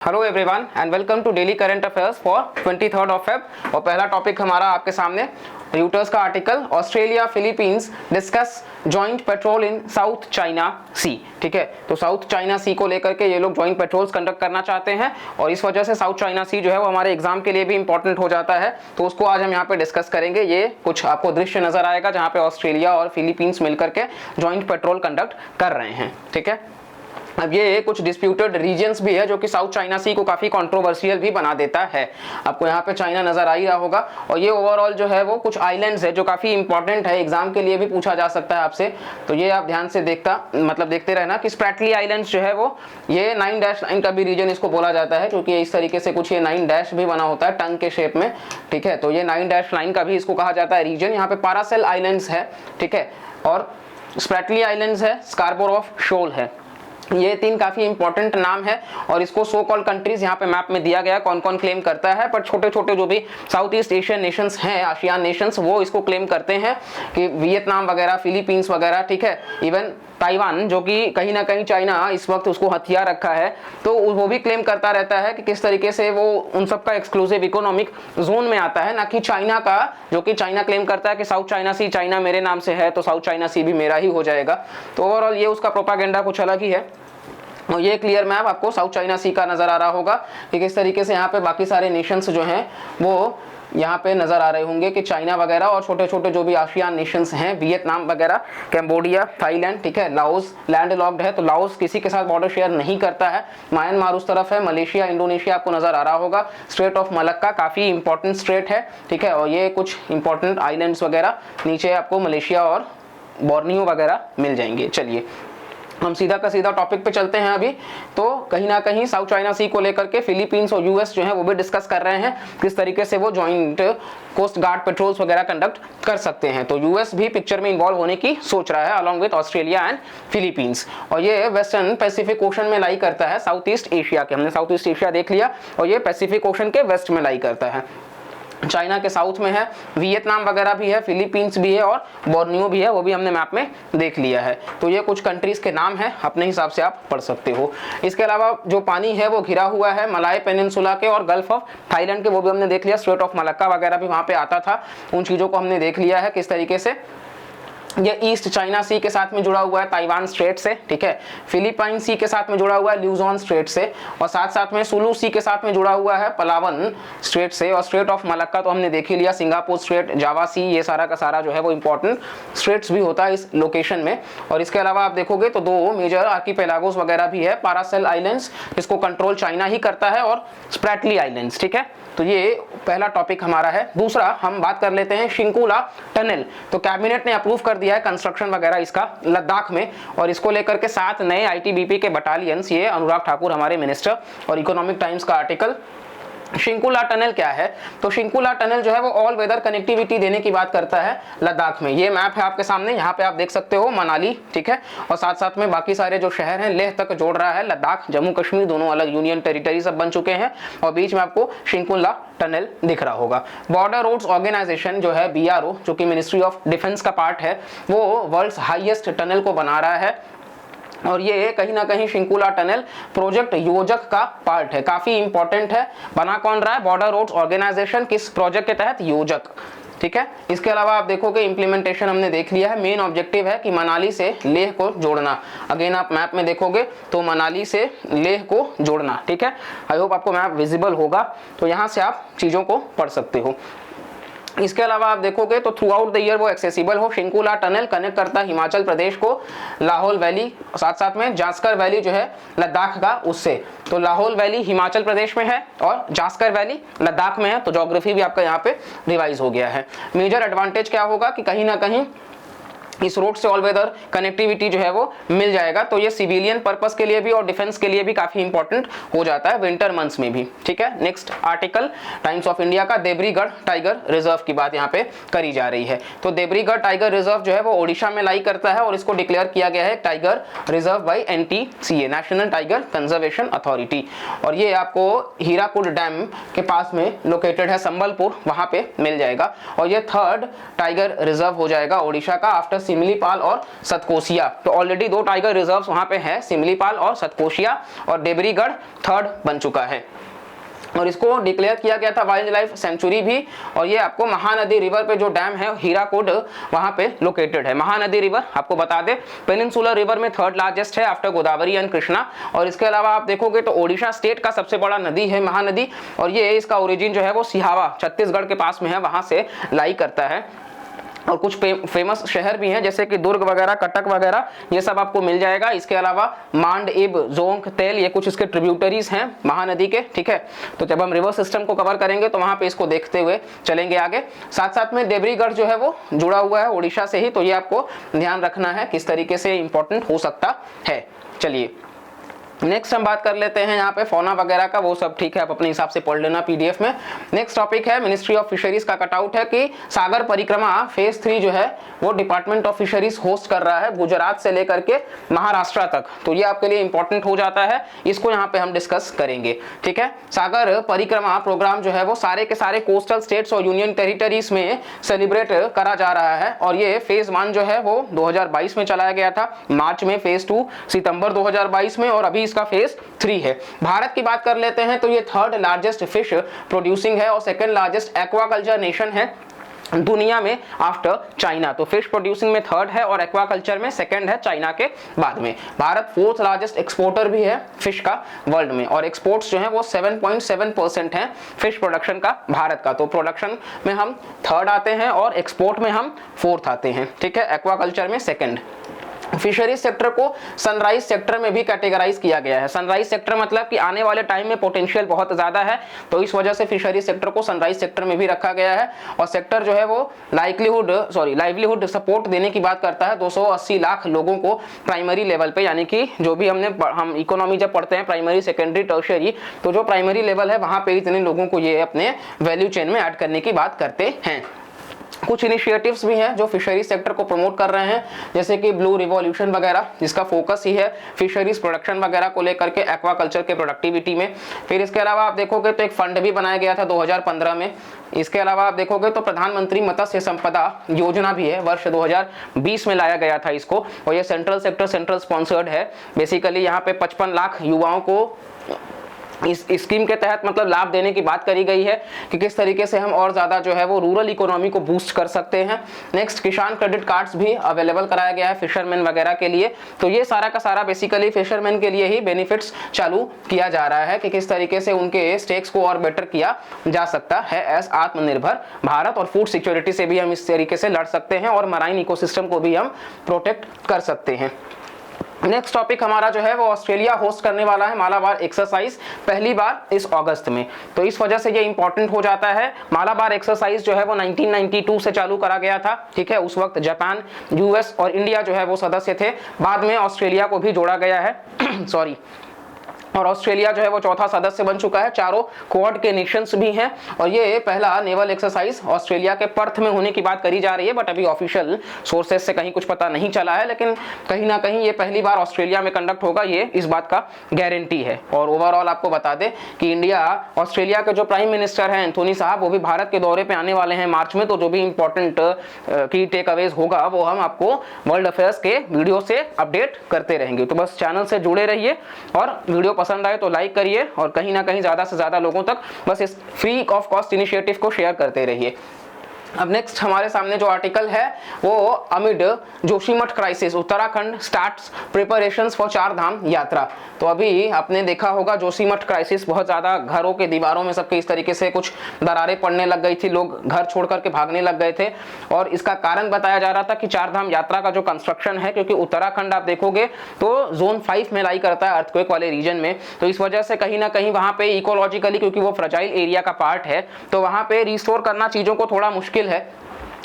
Hello everyone and welcome to daily current affairs for 23rd of Feb. और पहला topic हमारा आपके सामने र्यूटर्स का article, Australia Philippines discuss joint petrol in South China Sea. ठीक है, तो साउथ चाइना सी को लेकर के ये लोग जॉइंट पेट्रोल्स कंडक्ट करना चाहते हैं और इस वजह से साउथ चाइना सी जो है वो हमारे एग्जाम के लिए भी इंपॉर्टेंट हो जाता है। तो उसको आज हम यहाँ पे डिस्कस करेंगे। ये कुछ आपको दृश्य नजर आएगा जहाँ पे ऑस्ट्रेलिया और फिलीपींस मिलकर के जॉइंट पेट्रोल कंडक्ट कर रहे हैं। ठीक है, अब ये कुछ डिस्प्यूटेड रीजन्स भी है जो कि साउथ चाइना सी को काफी कंट्रोवर्शियल भी बना देता है। आपको यहाँ पे चाइना नजर आ ही रहा होगा और ये ओवरऑल जो है वो कुछ आइलैंड्स है जो काफी इंपॉर्टेंट है, एग्जाम के लिए भी पूछा जा सकता है आपसे। तो ये आप ध्यान से देखते रहना कि स्प्रैटली आइलैंड्स जो है वो ये 9-9 का भी रीजन इसको बोला जाता है क्योंकि इस तरीके से कुछ ये 9 डैश भी बना होता है टंग के शेप में। ठीक है, तो ये 9-9 का भी इसको कहा जाता है रीजन। यहाँ पे पारासेल आइलैंड्स है, ठीक है, और स्प्रैटली आइलैंड्स है, स्कार्बोर ऑफ शोल है। ये तीन काफी इंपॉर्टेंट नाम है और इसको सो कॉल्ड कंट्रीज यहाँ पे मैप में दिया गया कौन कौन क्लेम करता है। पर छोटे छोटे जो भी साउथ ईस्ट एशियन नेशंस हैं, आशियान नेशंस, वो इसको क्लेम करते हैं कि वियतनाम वगैरह, फिलीपींस वगैरह, ठीक है, इवन ताइवान जो कि कहीं ना कहीं चाइना इस वक्त उसको हथियार रखा है, तो वो भी क्लेम करता रहता है कि किस तरीके से वो उन सब का एक्सक्लूसिव इकोनॉमिक जोन में आता है, ना कि चाइना का, जो कि चाइना क्लेम करता है कि साउथ चाइना सी चाइना मेरे नाम से है तो साउथ चाइना सी भी मेरा ही हो जाएगा। तो ओवरऑल ये उसका प्रोपागेंडा कुछ अलग ही है। और ये क्लियर मैप आपको साउथ चाइना सी का नजर आ रहा होगा कि किस तरीके से यहाँ पे बाकी सारे नेशंस जो हैं वो यहाँ पे नजर आ रहे होंगे कि चाइना वगैरह और छोटे छोटे जो भी आशियान नेशंस हैं, वियतनाम वगैरह, कैम्बोडिया, थाईलैंड, ठीक है, लाओस लैंड लॉक्ड है तो लाओस किसी के साथ बॉर्डर शेयर नहीं करता है। म्यांमार उस तरफ है, मलेशिया, इंडोनेशिया आपको नजर आ रहा होगा। स्ट्रेट ऑफ मलक्का काफी इंपॉर्टेंट स्ट्रेट है, ठीक है, और ये कुछ इंपॉर्टेंट आइलैंड्स वगैरह नीचे आपको मलेशिया और बोर्नियो वगैरह मिल जाएंगे। चलिए हम सीधा का सीधा टॉपिक पे चलते हैं। अभी तो कहीं ना कहीं साउथ चाइना सी को लेकर के फिलीपींस और यूएस जो है वो भी डिस्कस कर रहे हैं किस तरीके से वो जॉइंट कोस्ट गार्ड पेट्रोल्स वगैरह कंडक्ट कर सकते हैं। तो यूएस भी पिक्चर में इन्वॉल्व होने की सोच रहा है along with Australia and Philippines. और ये वेस्टर्न पैसिफिक ओशन में लाई करता है, साउथ ईस्ट एशिया के, हमने साउथ ईस्ट एशिया देख लिया, और ये पैसिफिक ओशन के वेस्ट में लाई करता है। चाइना के साउथ में है, वियतनाम वगैरह भी है, फिलीपींस भी है और बोर्नियो भी है, वो भी हमने मैप में देख लिया है। तो ये कुछ कंट्रीज के नाम है, अपने हिसाब से आप पढ़ सकते हो। इसके अलावा जो पानी है वो घिरा हुआ है मलाय पेनिनसुला के और गल्फ ऑफ थाईलैंड के, वो भी हमने देख लिया। स्ट्रेट ऑफ मलक्का वगैरह भी वहां पे आता था, उन चीजों को हमने देख लिया है किस तरीके से। ये ईस्ट चाइना सी के साथ में जुड़ा हुआ है ताइवान स्ट्रेट से, ठीक है, फिलीपाइन सी के साथ में जुड़ा हुआ है ल्यूजॉन स्ट्रेट से, और साथ साथ में सुलू सी के साथ में जुड़ा हुआ है पलावन स्ट्रेट से। और स्ट्रेट ऑफ मलक्का तो हमने देख ही लिया, सिंगापुर स्ट्रेट, जावा सी, ये सारा का सारा जो है वो इंपॉर्टेंट स्ट्रेट्स भी होता है इस लोकेशन में। और इसके अलावा आप देखोगे तो दो मेजर आर्कीपेलागोस वगैरह भी है, पारासेल आइलैंड्स जिसको कंट्रोल चाइना ही करता है, और स्प्रैटली आइलैंड्स। ठीक है, तो ये पहला टॉपिक हमारा है। दूसरा हम बात कर लेते हैं शिंकुला टनल। तो कैबिनेट ने अप्रूव कर दिया है कंस्ट्रक्शन वगैरह इसका लद्दाख में, और इसको लेकर के 7 नए आईटीबीपी के बटालियंस, ये अनुराग ठाकुर हमारे मिनिस्टर, और इकोनॉमिक टाइम्स का आर्टिकल। शिंकुला टनल क्या है? तो शिंकुला टनल जो है वो ऑल वेदर कनेक्टिविटी देने की बात करता है लद्दाख में। ये मैप है आपके सामने, यहाँ पे आप देख सकते हो मनाली, ठीक है, और साथ साथ में बाकी सारे जो शहर हैं, लेह तक जोड़ रहा है। लद्दाख, जम्मू कश्मीर दोनों अलग यूनियन टेरिटरी सब बन चुके हैं, और बीच में आपको शिंकुला टनल दिख रहा होगा। बॉर्डर रोड्स ऑर्गेनाइजेशन जो है BRO, जो कि मिनिस्ट्री ऑफ डिफेंस का पार्ट है, वो वर्ल्ड्स हाईएस्ट टनल को बना रहा है। और ये कहीं ना कहीं शिंकुला टनल प्रोजेक्ट योजक का पार्ट है, काफी इंपॉर्टेंट है। बना कौन रहा है? बॉर्डर रोड्स ऑर्गेनाइजेशन, किस प्रोजेक्ट के तहत? योजक। ठीक है, इसके अलावा आप देखोगे इम्प्लीमेंटेशन हमने देख लिया है। मेन ऑब्जेक्टिव है कि मनाली से लेह को जोड़ना। अगेन आप मैप में देखोगे तो मनाली से लेह को जोड़ना, ठीक है। आई होप आपको मैप विजिबल होगा, तो यहाँ से आप चीजों को पढ़ सकते हो। इसके अलावा आप देखोगे तो थ्रू आउट द ईयर वो एक्सेसिबल हो। शिंकुला टनल कनेक्ट करता है हिमाचल प्रदेश को लाहौल वैली, साथ साथ में जास्कर वैली जो है लद्दाख का, उससे। तो लाहौल वैली हिमाचल प्रदेश में है और जास्कर वैली लद्दाख में है, तो ज्योग्राफी भी आपका यहाँ पे रिवाइज हो गया है। मेजर एडवांटेज क्या होगा कि कहीं ना कहीं इस रोड से ऑल वेदर कनेक्टिविटी जो है वो मिल जाएगा, तो ये सिविलियन पर्पस के लिए भी और डिफेंस के लिए भी काफी इंपॉर्टेंट हो जाता है विंटर मंथ्स में भी। ठीक है, next article times of India का, देब्रीगढ़ टाइगर रिजर्व की बात यहाँ पे करी जा रही है। तो देब्रीगढ़ टाइगर रिजर्व जो है वो ओडिशा में लाई करता है, और इसको डिक्लेयर किया गया है tiger reserve by NTCA, national tiger conservation authority. और ये आपको हीराकुड डैम के पास में लोकेटेड है, संबलपुर, वहां पे मिल जाएगा। और ये 3rd टाइगर रिजर्व हो जाएगा ओडिशा का आफ्टर सिमलीपाल और सतकोशिया। तो ऑलरेडी 2 टाइगर रिजर्व्स वहां पे है, सिमलीपाल और सतकोशिया, और देवरीगढ़ थर्ड बन चुका है। और इसको डिक्लेयर किया गया था वाइल्ड लाइफ सेंचुरी भी। और ये आपको महानदी रिवर पे जो डैम है हीराकुड वहां पे लोकेटेड है। महानदी रिवर आपको बता दे पेनिनसुलर रिवर में थर्ड लार्जेस्ट है आफ्टर गोदावरी एंड कृष्णा। और इसके अलावा आप देखोगे तो ओडिशा स्टेट का सबसे बड़ा नदी है महानदी, और ये इसका ओरिजिन जो है वो सिहावा छत्तीसगढ़ के पास में है, वहां से लाई करता है। और कुछ फेमस शहर भी हैं जैसे कि दुर्ग वगैरह, कटक वगैरह, ये सब आपको मिल जाएगा। इसके अलावा मांड, इब, जोंक, तेल, ये कुछ इसके ट्रिब्यूटरीज हैं महानदी के, ठीक है। तो जब हम रिवर सिस्टम को कवर करेंगे तो वहां पे इसको देखते हुए चलेंगे आगे। साथ साथ में देवरीगढ़ जो है वो जुड़ा हुआ है उड़ीसा से ही, तो ये आपको ध्यान रखना है किस तरीके से इंपॉर्टेंट हो सकता है। चलिए नेक्स्ट हम बात कर लेते हैं यहाँ पे फौना वगैरह का, वो सब ठीक है आप अपने हिसाब से पढ़ लेना पीडीएफ में। नेक्स्ट टॉपिक है मिनिस्ट्री ऑफ फिशरीज का कटआउट है कि सागर परिक्रमा फेज 3 जो है वो डिपार्टमेंट ऑफ फिशरीज होस्ट कर रहा है गुजरात से लेकर के महाराष्ट्र तक। तो ये आपके लिए इंपॉर्टेंट हो जाता है, इसको यहाँ पे हम डिस्कस करेंगे, ठीक है। सागर परिक्रमा प्रोग्राम जो है वो सारे के सारे कोस्टल स्टेट्स और यूनियन टेरिटरीज में सेलिब्रेट करा जा रहा है। और ये फेज 1 जो है वो 2022 में चलाया गया था मार्च में, फेज 2 सितंबर 2022 में, और अभी इसका फेज 3 है। भारत की बात कर लेते हैं तो ये थर्ड लार्जेस्ट फिश प्रोड्यूसिंग है और सेकंड लार्जेस्ट एक्वाकल्चर नेशन है दुनिया में आफ्टर चाइना। तो फिश प्रोड्यूसिंग में थर्ड है और एक्वाकल्चर में सेकंड है चाइना के बाद में। भारत फोर्थ लार्जेस्ट एक्सपोर्टर भी है फिश का वर्ल्ड में, और एक्सपोर्ट्स जो है वो 7.7% है फिश प्रोडक्शन का भारत का। तो प्रोडक्शन में हम थर्ड आते हैं और एक्सपोर्ट में हम फोर्थ आते हैं, ठीक है, एक्वाकल्चर में सेकंड। फिशरीज सेक्टर को सनराइज सेक्टर में भी कैटेगराइज किया गया है। सनराइज सेक्टर मतलब कि आने वाले टाइम में पोटेंशियल बहुत ज्यादा है, तो इस वजह से फिशरीज सेक्टर को सनराइज सेक्टर में भी रखा गया है। और सेक्टर जो है वो लाइवलीहुड सपोर्ट देने की बात करता है 280 लाख लोगों को प्राइमरी लेवल पे, यानी कि जो भी हम इकोनॉमी जब पढ़ते हैं प्राइमरी, सेकेंडरी, टर्शियरी, तो जो प्राइमरी लेवल है वहां पे इतने लोगों को ये अपने वैल्यू चेन में ऐड करने की बात करते हैं। कुछ इनिशिएटिव्स भी हैं जो फिशरीज सेक्टर को प्रमोट कर रहे हैं, जैसे कि ब्लू रिवॉल्यूशन वगैरह, जिसका फोकस ही है फिशरीज प्रोडक्शन वगैरह को लेकर के एक्वाकल्चर के प्रोडक्टिविटी में। फिर इसके अलावा आप देखोगे तो एक फंड भी बनाया गया था 2015 में। इसके अलावा आप देखोगे तो प्रधानमंत्री मत्स्य संपदा योजना भी है, वर्ष 2020 में लाया गया था इसको, और ये सेंट्रल स्पॉन्सर्ड है। बेसिकली यहाँ पे 55 लाख युवाओं को इस स्कीम के तहत मतलब लाभ देने की बात करी गई है कि किस तरीके से हम और ज्यादा जो है वो रूरल इकोनॉमी को बूस्ट कर सकते हैं। नेक्स्ट किसान क्रेडिट कार्ड्स भी अवेलेबल कराया गया है फिशरमैन वगैरह के लिए। तो ये सारा का सारा बेसिकली फिशरमैन के लिए ही बेनिफिट्स चालू किया जा रहा है कि किस तरीके से उनके स्टेक्स को और बेटर किया जा सकता है एज आत्मनिर्भर भारत। और फूड सिक्योरिटी से भी हम इस तरीके से लड़ सकते हैं और मराइन इकोसिस्टम को भी हम प्रोटेक्ट कर सकते हैं। नेक्स्ट टॉपिक हमारा जो है वो ऑस्ट्रेलिया होस्ट करने वाला है मालाबार एक्सरसाइज पहली बार इस अगस्त में, तो इस वजह से ये इंपॉर्टेंट हो जाता है। मालाबार एक्सरसाइज जो है वो 1992 से चालू करा गया था, ठीक है। उस वक्त जापान, यूएस और इंडिया जो है वो सदस्य थे, बाद में ऑस्ट्रेलिया को भी जोड़ा गया है सॉरी, और ऑस्ट्रेलिया जो है वो चौथा सदस्य बन चुका है। चारों क्वाड के नेशंस भी हैं, और ये पहला नेवल एक्सरसाइज ऑस्ट्रेलिया के पर्थ में होने की बात करी जा रही है, बट अभी ऑफिशियल सोर्सेज से कहीं कुछ पता नहीं चला है, लेकिन कहीं ना कहीं ये पहली बार ऑस्ट्रेलिया में कंडक्ट होगा, ये इस बात का गारंटी है। और ओवरऑल आपको बता दें कि इंडिया ऑस्ट्रेलिया के जो प्राइम मिनिस्टर हैं एंथोनी साहब, वो भी भारत के दौरे पे आने वाले हैं मार्च में। तो जो भी इंपॉर्टेंट की टेक अवेज होगा वो हम आपको वर्ल्ड अफेयर्स के वीडियो से अपडेट करते रहेंगे। तो बस चैनल से जुड़े रहिए, और वीडियो पसंद आए तो लाइक करिए, और कहीं ना कहीं ज्यादा से ज्यादा लोगों तक बस इस फ्री ऑफ कॉस्ट इनिशिएटिव को शेयर करते रहिए। अब नेक्स्ट हमारे सामने जो आर्टिकल है वो amid Joshimath crisis Uttarakhand starts preparations for चार धाम यात्रा। तो अभी आपने देखा होगा जोशीमठ क्राइसिस, बहुत ज्यादा घरों के दीवारों में सबके इस तरीके से कुछ दरारें पड़ने लग गई थी, लोग घर छोड़ करके भागने लग गए थे, और इसका कारण बताया जा रहा था कि चार धाम यात्रा का जो कंस्ट्रक्शन है, क्योंकि उत्तराखंड आप देखोगे तो जोन 5 में लाई करता है अर्थक्वेक वाले रीजन में, तो इस वजह से कहीं ना कहीं वहां पे इकोलॉजिकली, क्योंकि वो फ्रजाइल एरिया का पार्ट है, तो वहां पे रिस्टोर करना चीजों को थोड़ा मुश्किल है।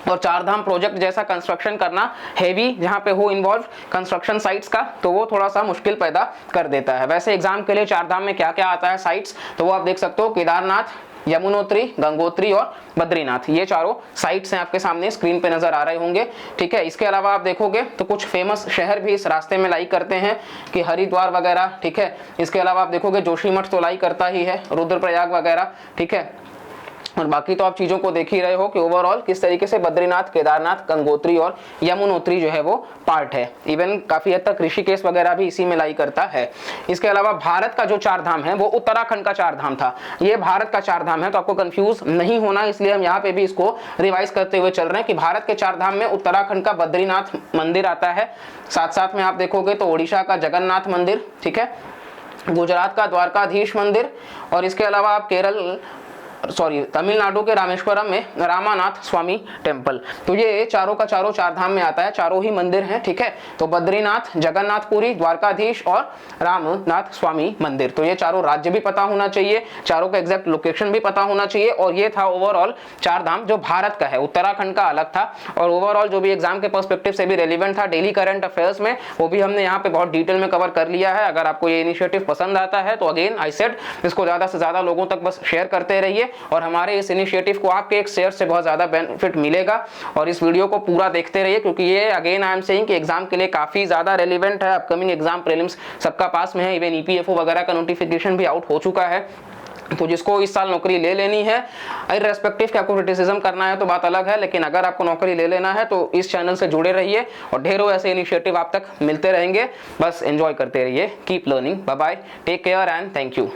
और चारधाम प्रोजेक्ट जैसा कंस्ट्रक्शन करना हैवी जहां पे हो इन्वॉल्व कंस्ट्रक्शन साइट्स का, तो वो थोड़ा सा मुश्किल पैदा कर देता है। वैसे एग्जाम के लिए चारधाम में क्या क्या आता है साइट्स, तो वो आप देख सकते हो, केदारनाथ, यमुनोत्री, गंगोत्री और बद्रीनाथ, ये चारों साइट्स हैं आपके सामने स्क्रीन पे नजर आ रहे होंगे, ठीक है। इसके अलावा आप देखोगे तो कुछ फेमस शहर भी इस रास्ते में लाई करते हैं कि हरिद्वार वगैरह, ठीक है। इसके अलावा आप देखोगे जोशीमठ तो लाई करता ही है, रुद्रप्रयाग वगैरह, ठीक है। और बाकी तो आप चीज़ों को देख ही रहे हो कि ओवरऑल किस तरीके से बद्रीनाथ, केदारनाथ, गंगोत्री और यमुनोत्री जो है वो पार्ट है। इवन काफ़ी हद तक ऋषिकेश वगैरह भी इसी में लाई करता है। इसके अलावा भारत का जो चार धाम है वो उत्तराखंड का चार धाम था, ये भारत का चार धाम है, तो आपको कंफ्यूज नहीं होना, इसलिए हम यहाँ पे भी इसको रिवाइज करते हुए चल रहे हैं कि भारत के चार धाम में उत्तराखंड का बद्रीनाथ मंदिर आता है। साथ साथ में आप देखोगे तो ओडिशा का जगन्नाथ मंदिर, ठीक है, गुजरात का द्वारकाधीश मंदिर, और इसके अलावा आप तमिलनाडु के रामेश्वरम में रामानाथ स्वामी टेम्पल। तो ये चारों का चारों चार धाम में आता है, चारों ही मंदिर हैं, ठीक है। तो बद्रीनाथ, जगन्नाथपुरी, द्वारकाधीश और रामनाथ स्वामी मंदिर, तो ये चारों राज्य भी पता होना चाहिए, चारों का एग्जैक्ट लोकेशन भी पता होना चाहिए। और ये था ओवरऑल चार धाम जो भारत का है, उत्तराखंड का अलग था। और ओवरऑल जो भी एग्जाम के पर्सपेक्टिव से भी रेलिवेंट था डेली करंट अफेयर्स में, वो भी हमने यहाँ पे बहुत डिटेल में कवर कर लिया है। अगर आपको ये इनिशिएटिव पसंद आता है तो अगेन आई सेड इसको ज्यादा से ज्यादा लोगों तक बस शेयर करते रहिए, और हमारे इस इनिशिएटिव को आपके एक शेयर से बहुत ज्यादा बेनिफिट मिलेगा। और इस वीडियो को पूरा देखते रहिए, क्योंकि ये अगेन आई एम सेइंग कि एग्जाम के लिए काफी ज्यादा रेलिवेंट है। अपकमिंग एग्जाम प्रीलिम्स सबका पास में है, इवन ईपीएफओ वगैरह का नोटिफिकेशन भी आउट हो चुका है। तो जिसको इस साल नौकरी ले लेनी है, इररेस्पेक्टिव कि आपको क्रिटिसिज्म करना है तो बात अलग है, लेकिन अगर आपको नौकरी ले लेना है तो इस चैनल से जुड़े रहिए और ढेरों ऐसे इनिशिएटिव आप तक मिलते रहेंगे। बस एंजॉय करते रहिए, keep learning, bye bye, take care and thank you.